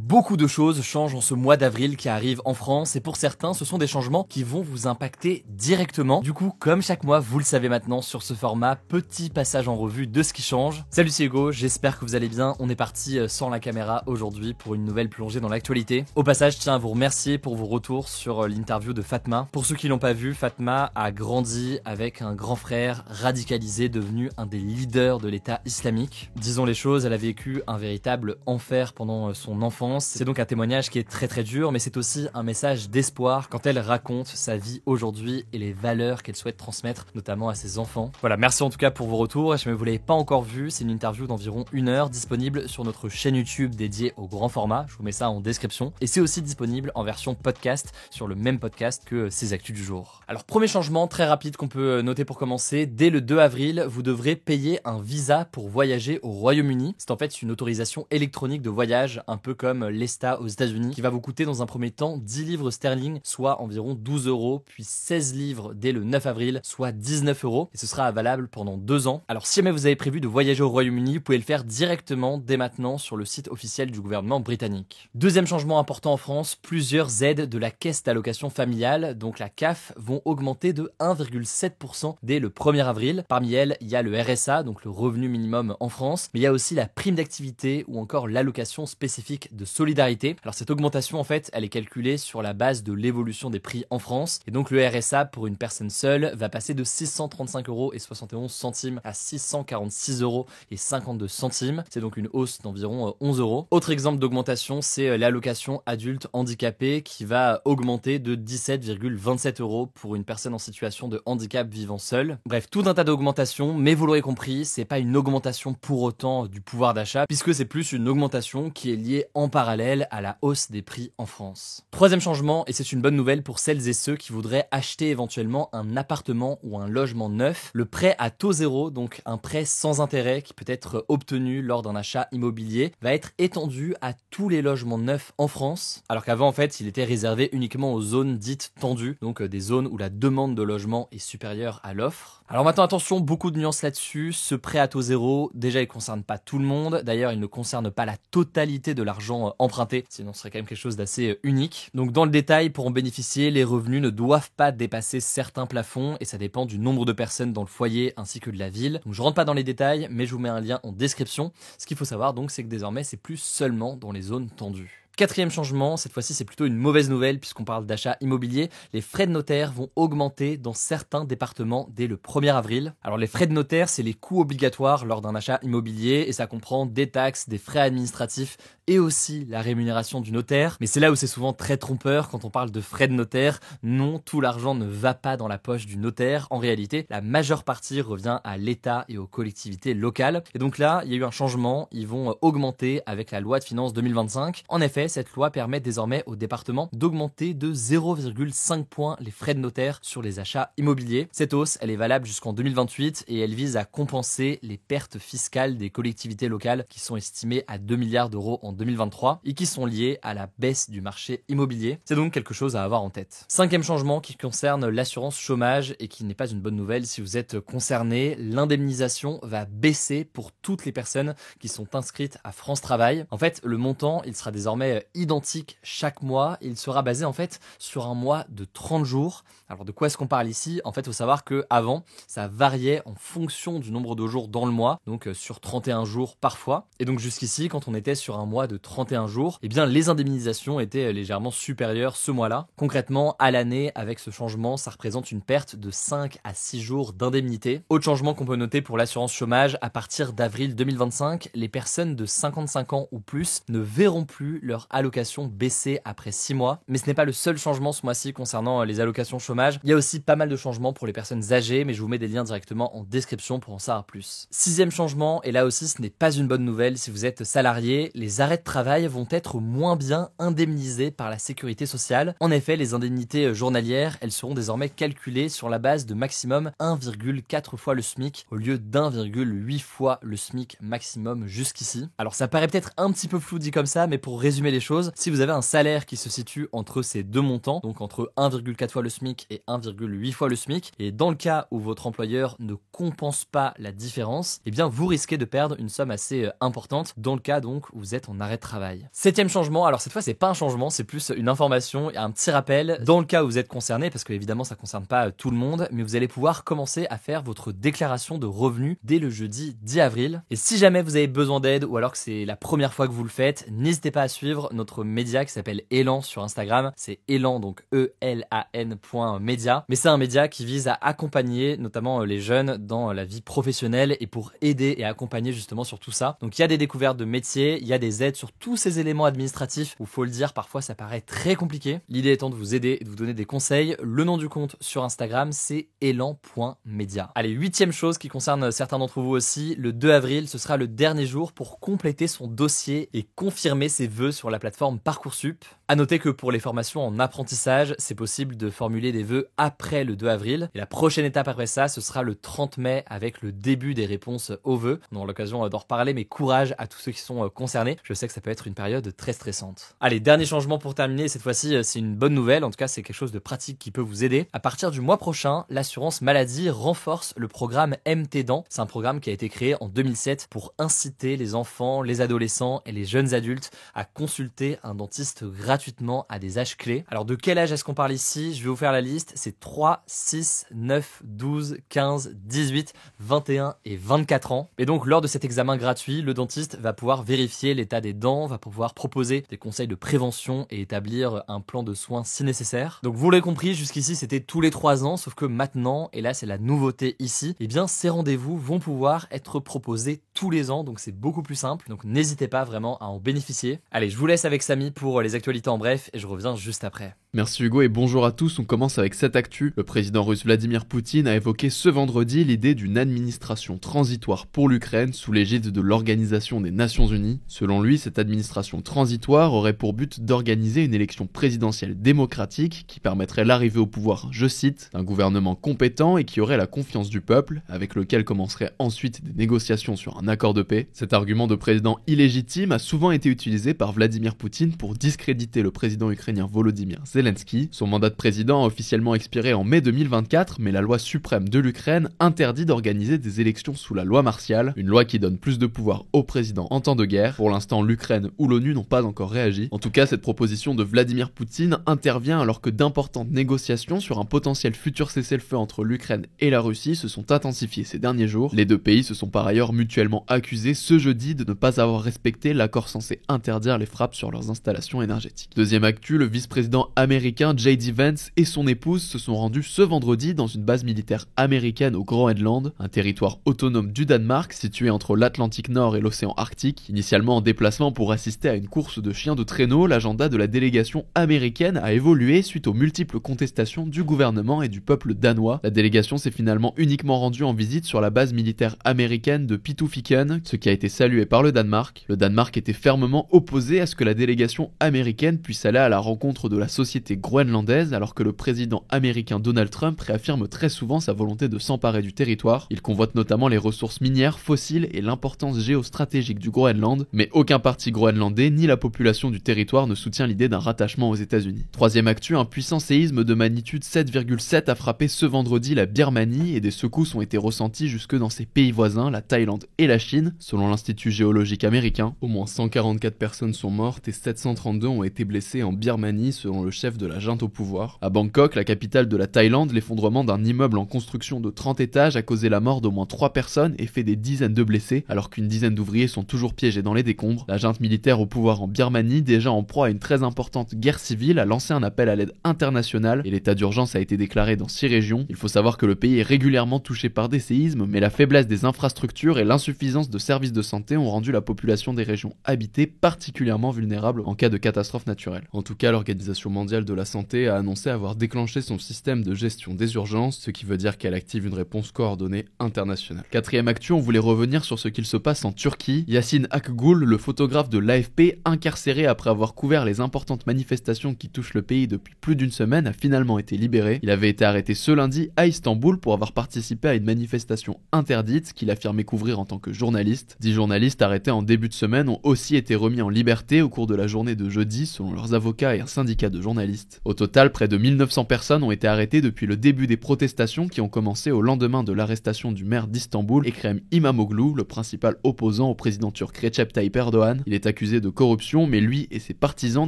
Beaucoup de choses changent en ce mois d'avril qui arrive en France et pour certains, ce sont des changements qui vont vous impacter directement. Du coup, comme chaque mois, vous le savez maintenant sur ce format, petit passage en revue de ce qui change. Salut, c'est Hugo, j'espère que vous allez bien. On est parti sans la caméra aujourd'hui pour une nouvelle plongée dans l'actualité. Au passage, je tiens à vous remercier pour vos retours sur l'interview de Fatma. Pour ceux qui l'ont pas vu, Fatma a grandi avec un grand frère radicalisé devenu un des leaders de l'État islamique. Disons les choses, elle a vécu un véritable enfer pendant son enfance. C'est donc un témoignage qui est très dur, mais c'est aussi un message d'espoir quand elle raconte sa vie aujourd'hui et les valeurs qu'elle souhaite transmettre, notamment à ses enfants. Voilà, merci en tout cas pour vos retours. Si vous l'avez pas encore vu, c'est une interview d'environ 1 heure disponible sur notre chaîne YouTube dédiée au grand format. Je vous mets ça en description. Et c'est aussi disponible en version podcast sur le même podcast que ces actus du jour. Alors, premier changement très rapide qu'on peut noter pour commencer. Dès le 2 avril, vous devrez payer un visa pour voyager au Royaume-Uni. C'est en fait une autorisation électronique de voyage, un peu comme l'ESTA aux États-Unis, qui va vous coûter dans un premier temps 10 livres sterling, soit environ 12 €, puis 16 livres dès le 9 avril, soit 19 €, et ce sera valable pendant 2 ans. Alors si jamais vous avez prévu de voyager au Royaume-Uni, vous pouvez le faire directement dès maintenant sur le site officiel du gouvernement britannique. Deuxième changement important en France, plusieurs aides de la caisse d'allocation familiale, donc la CAF, vont augmenter de 1,7% dès le 1er avril. Parmi elles, il y a le RSA, donc le revenu minimum en France, mais il y a aussi la prime d'activité ou encore l'allocation spécifique de solidarité. Alors cette augmentation en fait, elle est calculée sur la base de l'évolution des prix en France et donc le RSA pour une personne seule va passer de 635,71 € à 646,52 €. C'est donc une hausse d'environ 11 €. Autre exemple d'augmentation, c'est l'allocation adulte handicapé qui va augmenter de 17,27 € pour une personne en situation de handicap vivant seule. Bref, tout un tas d'augmentations, mais vous l'aurez compris, c'est pas une augmentation pour autant du pouvoir d'achat puisque c'est plus une augmentation qui est liée en parallèle à la hausse des prix en France. Troisième changement, et c'est une bonne nouvelle pour celles et ceux qui voudraient acheter éventuellement un appartement ou un logement neuf, le prêt à taux zéro, donc un prêt sans intérêt qui peut être obtenu lors d'un achat immobilier, va être étendu à tous les logements neufs en France, alors qu'avant en fait il était réservé uniquement aux zones dites tendues, donc des zones où la demande de logement est supérieure à l'offre. Alors maintenant attention, beaucoup de nuances là-dessus, ce prêt à taux zéro, déjà il ne concerne pas tout le monde, d'ailleurs il ne concerne pas la totalité de l'argent emprunté, sinon ce serait quand même quelque chose d'assez unique. Donc dans le détail, pour en bénéficier, les revenus ne doivent pas dépasser certains plafonds et ça dépend du nombre de personnes dans le foyer ainsi que de la ville. Donc je rentre pas dans les détails, mais je vous mets un lien en description. Ce qu'il faut savoir donc, c'est que désormais c'est plus seulement dans les zones tendues. Quatrième changement, cette fois-ci c'est plutôt une mauvaise nouvelle puisqu'on parle d'achat immobilier. Les frais de notaire vont augmenter dans certains départements dès le 1er avril. Alors les frais de notaire, c'est les coûts obligatoires lors d'un achat immobilier et ça comprend des taxes, des frais administratifs et aussi la rémunération du notaire. Mais c'est là où c'est souvent très trompeur quand on parle de frais de notaire. Non, tout l'argent ne va pas dans la poche du notaire. En réalité, la majeure partie revient à l'État et aux collectivités locales. Et donc là, il y a eu un changement. Ils vont augmenter avec la loi de finances 2025. En effet, cette loi permet désormais aux départements d'augmenter de 0,5 points les frais de notaire sur les achats immobiliers. Cette hausse, elle est valable jusqu'en 2028 et elle vise à compenser les pertes fiscales des collectivités locales qui sont estimées à 2 milliards d'euros en 2023 et qui sont liées à la baisse du marché immobilier. C'est donc quelque chose à avoir en tête. Cinquième changement qui concerne l'assurance chômage et qui n'est pas une bonne nouvelle si vous êtes concerné, l'indemnisation va baisser pour toutes les personnes qui sont inscrites à France Travail. En fait, le montant, il sera désormais identique chaque mois. Il sera basé en fait sur un mois de 30 jours. Alors de quoi est-ce qu'on parle ici? En fait, il faut savoir que avant, ça variait en fonction du nombre de jours dans le mois, donc sur 31 jours parfois. Et donc jusqu'ici, quand on était sur un mois de 31 jours, eh bien les indemnisations étaient légèrement supérieures ce mois-là. Concrètement, à l'année, avec ce changement, ça représente une perte de 5 à 6 jours d'indemnité. Autre changement qu'on peut noter pour l'assurance chômage, à partir d'avril 2025, les personnes de 55 ans ou plus ne verront plus leur allocation baisser après 6 mois. Mais ce n'est pas le seul changement ce mois-ci concernant les allocations chômage. Il y a aussi pas mal de changements pour les personnes âgées, mais je vous mets des liens directement en description pour en savoir plus. Sixième changement, et là aussi ce n'est pas une bonne nouvelle si vous êtes salarié, les arrêts de travail vont être moins bien indemnisés par la sécurité sociale. En effet, les indemnités journalières, elles seront désormais calculées sur la base de maximum 1,4 fois le SMIC au lieu d'1,8 fois le SMIC maximum jusqu'ici. Alors ça paraît peut-être un petit peu flou dit comme ça, mais pour résumer résumer les choses, si vous avez un salaire qui se situe entre ces deux montants, donc entre 1,4 fois le SMIC et 1,8 fois le SMIC, et dans le cas où votre employeur ne compense pas la différence, eh bien vous risquez de perdre une somme assez importante dans le cas donc où vous êtes en arrêt de travail. Septième changement, alors cette fois c'est pas un changement, c'est plus une information et un petit rappel. Dans le cas où vous êtes concerné, parce que évidemment ça concerne pas tout le monde, mais vous allez pouvoir commencer à faire votre déclaration de revenus dès le jeudi 10 avril. Et si jamais vous avez besoin d'aide ou alors que c'est la première fois que vous le faites, n'hésitez pas à suivre notre média qui s'appelle Elan sur Instagram. C'est Elan, donc ELAN.media. Mais c'est un média qui vise à accompagner notamment les jeunes dans la vie professionnelle et pour aider et accompagner justement sur tout ça. Donc il y a des découvertes de métiers, il y a des aides sur tous ces éléments administratifs où faut le dire, parfois ça paraît très compliqué. L'idée étant de vous aider et de vous donner des conseils. Le nom du compte sur Instagram, c'est elan.media. Allez, huitième chose qui concerne certains d'entre vous aussi, le 2 avril, ce sera le dernier jour pour compléter son dossier et confirmer ses vœux sur la plateforme Parcoursup. À noter que pour les formations en apprentissage, c'est possible de formuler des vœux après le 2 avril. Et la prochaine étape après ça, ce sera le 30 mai avec le début des réponses aux vœux. On aura l'occasion d'en reparler, mais courage à tous ceux qui sont concernés. Je sais que ça peut être une période très stressante. Allez, dernier changement pour terminer. Cette fois-ci, c'est une bonne nouvelle. En tout cas, c'est quelque chose de pratique qui peut vous aider. À partir du mois prochain, l'assurance maladie renforce le programme MT Dents. C'est un programme qui a été créé en 2007 pour inciter les enfants, les adolescents et les jeunes adultes à consulter un dentiste gratuitement à des âges clés. Alors de quel âge est-ce qu'on parle ici? Je vais vous faire la liste. C'est 3, 6, 9, 12, 15, 18, 21 et 24 ans. Et donc lors de cet examen gratuit, le dentiste va pouvoir vérifier l'état des dents, va pouvoir proposer des conseils de prévention et établir un plan de soins si nécessaire. Donc vous l'avez compris, jusqu'ici c'était tous les 3 ans, sauf que maintenant, et là c'est la nouveauté ici, eh bien ces rendez-vous vont pouvoir être proposés tous les ans, donc c'est beaucoup plus simple. Donc n'hésitez pas vraiment à en bénéficier. Allez, je vous laisse avec Samy pour les actualités en bref et je reviens juste après. Merci Hugo et bonjour à tous, on commence avec cette actu. Le président russe Vladimir Poutine a évoqué ce vendredi l'idée d'une administration transitoire pour l'Ukraine sous l'égide de l'Organisation des Nations Unies. Selon lui, cette administration transitoire aurait pour but d'organiser une élection présidentielle démocratique qui permettrait l'arrivée au pouvoir, je cite, d'un gouvernement compétent et qui aurait la confiance du peuple, avec lequel commenceraient ensuite des négociations sur un accord de paix. Cet argument de président illégitime a souvent été utilisé par Vladimir Poutine pour discréditer le président ukrainien Volodymyr Zelensky. Son mandat de président a officiellement expiré en mai 2024, mais la loi suprême de l'Ukraine interdit d'organiser des élections sous la loi martiale, une loi qui donne plus de pouvoir au président en temps de guerre. Pour l'instant, l'Ukraine ou l'ONU n'ont pas encore réagi. En tout cas, cette proposition de Vladimir Poutine intervient alors que d'importantes négociations sur un potentiel futur cessez-le-feu entre l'Ukraine et la Russie se sont intensifiées ces derniers jours. Les deux pays se sont par ailleurs mutuellement accusés ce jeudi de ne pas avoir respecté l'accord censé interdire les frappes sur leurs installations énergétiques. Deuxième actu, le vice-président américain J.D. Vance et son épouse se sont rendus ce vendredi dans une base militaire américaine au Groenland, un territoire autonome du Danemark situé entre l'Atlantique Nord et l'océan Arctique. Initialement en déplacement pour assister à une course de chiens de traîneau, l'agenda de la délégation américaine a évolué suite aux multiples contestations du gouvernement et du peuple danois. La délégation s'est finalement uniquement rendue en visite sur la base militaire américaine de Pitufiken, ce qui a été salué par le Danemark. Le Danemark était fermement opposé à ce que la délégation américaine puisse aller à la rencontre de la société groenlandaise, alors que le président américain Donald Trump réaffirme très souvent sa volonté de s'emparer du territoire. Il convoite notamment les ressources minières, fossiles et l'importance géostratégique du Groenland, mais aucun parti groenlandais ni la population du territoire ne soutient l'idée d'un rattachement aux États-Unis. Troisième actu, un puissant séisme de magnitude 7,7 a frappé ce vendredi la Birmanie et des secousses ont été ressenties jusque dans ses pays voisins, la Thaïlande et la Chine. Selon l'Institut géologique américain, au moins 144 personnes sont mortes et 732 ont été blessées en Birmanie selon le chef de la junte au pouvoir. À Bangkok, la capitale de la Thaïlande, l'effondrement d'un immeuble en construction de 30 étages a causé la mort d'au moins 3 personnes et fait des dizaines de blessés, alors qu'une dizaine d'ouvriers sont toujours piégés dans les décombres. La junte militaire au pouvoir en Birmanie, déjà en proie à une très importante guerre civile, a lancé un appel à l'aide internationale et l'état d'urgence a été déclaré dans 6 régions. Il faut savoir que le pays est régulièrement touché par des séismes, mais la faiblesse des infrastructures et l'insuffisance de services de santé ont rendu la population des régions habitées particulièrement vulnérable en cas de catastrophe naturelle. En tout cas, l'Organisation mondiale mondiale de la santé a annoncé avoir déclenché son système de gestion des urgences, ce qui veut dire qu'elle active une réponse coordonnée internationale. Quatrième actu, on voulait revenir sur ce qu'il se passe en Turquie. Yasin Akgül, le photographe de l'AFP, incarcéré après avoir couvert les importantes manifestations qui touchent le pays depuis plus d'une semaine, a finalement été libéré. Il avait été arrêté ce lundi à Istanbul pour avoir participé à une manifestation interdite qu'il affirmait couvrir en tant que journaliste. 10 journalistes arrêtés en début de semaine ont aussi été remis en liberté au cours de la journée de jeudi, selon leurs avocats et un syndicat de journalistes. Au total, près de 1900 personnes ont été arrêtées depuis le début des protestations qui ont commencé au lendemain de l'arrestation du maire d'Istanbul, Ekrem İmamoğlu, le principal opposant au président turc Recep Tayyip Erdoğan. Il est accusé de corruption, mais lui et ses partisans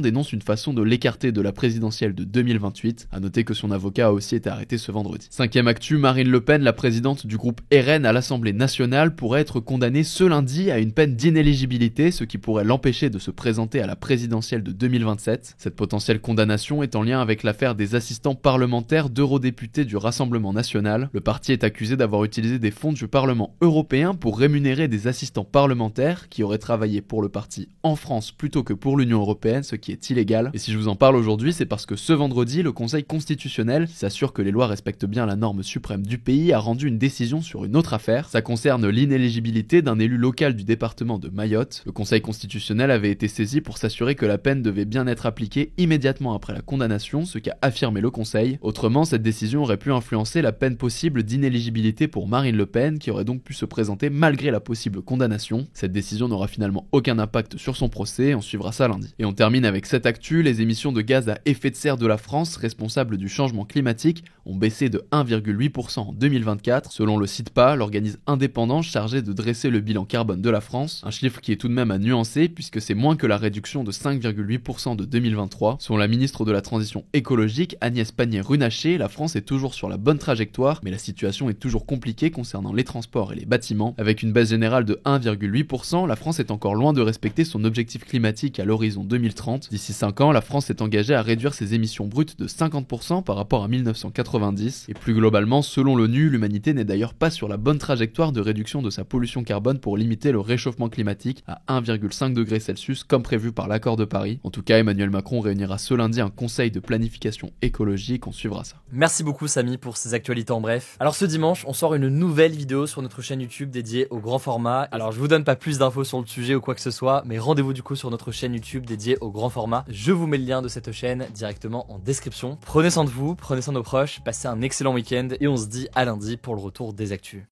dénoncent une façon de l'écarter de la présidentielle de 2028. À noter que son avocat a aussi été arrêté ce vendredi. Cinquième actu, Marine Le Pen, la présidente du groupe RN à l'Assemblée nationale, pourrait être condamnée ce lundi à une peine d'inéligibilité, ce qui pourrait l'empêcher de se présenter à la présidentielle de 2027. Cette potentielle condamnation est en lien avec l'affaire des assistants parlementaires d'eurodéputés du Rassemblement national. Le parti est accusé d'avoir utilisé des fonds du Parlement européen pour rémunérer des assistants parlementaires qui auraient travaillé pour le parti en France plutôt que pour l'Union européenne, ce qui est illégal. Et si je vous en parle aujourd'hui, c'est parce que ce vendredi, le Conseil constitutionnel, qui s'assure que les lois respectent bien la norme suprême du pays, a rendu une décision sur une autre affaire. Ça concerne l'inéligibilité d'un élu local du département de Mayotte. Le Conseil constitutionnel avait été saisi pour s'assurer que la peine devait bien être appliquée immédiatement après la condamnation, ce qu'a affirmé le Conseil. Autrement, cette décision aurait pu influencer la peine possible d'inéligibilité pour Marine Le Pen, qui aurait donc pu se présenter malgré la possible condamnation. Cette décision n'aura finalement aucun impact sur son procès, on suivra ça lundi. Et on termine avec cette actu, les émissions de gaz à effet de serre de la France, responsables du changement climatique, ont baissé de 1,8% en 2024, selon le CITPA, l'organisme indépendant chargé de dresser le bilan carbone de la France, un chiffre qui est tout de même à nuancer puisque c'est moins que la réduction de 5,8% de 2023. Selon la ministre de la Transition écologique, Agnès Pannier-Runacher, la France est toujours sur la bonne trajectoire, mais la situation est toujours compliquée concernant les transports et les bâtiments. Avec une baisse générale de 1,8%, la France est encore loin de respecter son objectif climatique à l'horizon 2030. D'ici 5 ans, la France s'est engagée à réduire ses émissions brutes de 50% par rapport à 1990. Et plus globalement, selon l'ONU, l'humanité n'est d'ailleurs pas sur la bonne trajectoire de réduction de sa pollution carbone pour limiter le réchauffement climatique à 1,5 degrés Celsius comme prévu par l'accord de Paris. En tout cas, Emmanuel Macron réunira ce lundi un conseil de planification écologique, on suivra ça. Merci beaucoup Samy pour ces actualités en bref. Alors ce dimanche, on sort une nouvelle vidéo sur notre chaîne YouTube dédiée au grand format. Alors je vous donne pas plus d'infos sur le sujet ou quoi que ce soit, mais rendez-vous du coup sur notre chaîne YouTube dédiée au grand format. Je vous mets le lien de cette chaîne directement en description. Prenez soin de vous, prenez soin de nos proches, passez un excellent week-end et on se dit à lundi pour le retour des actus.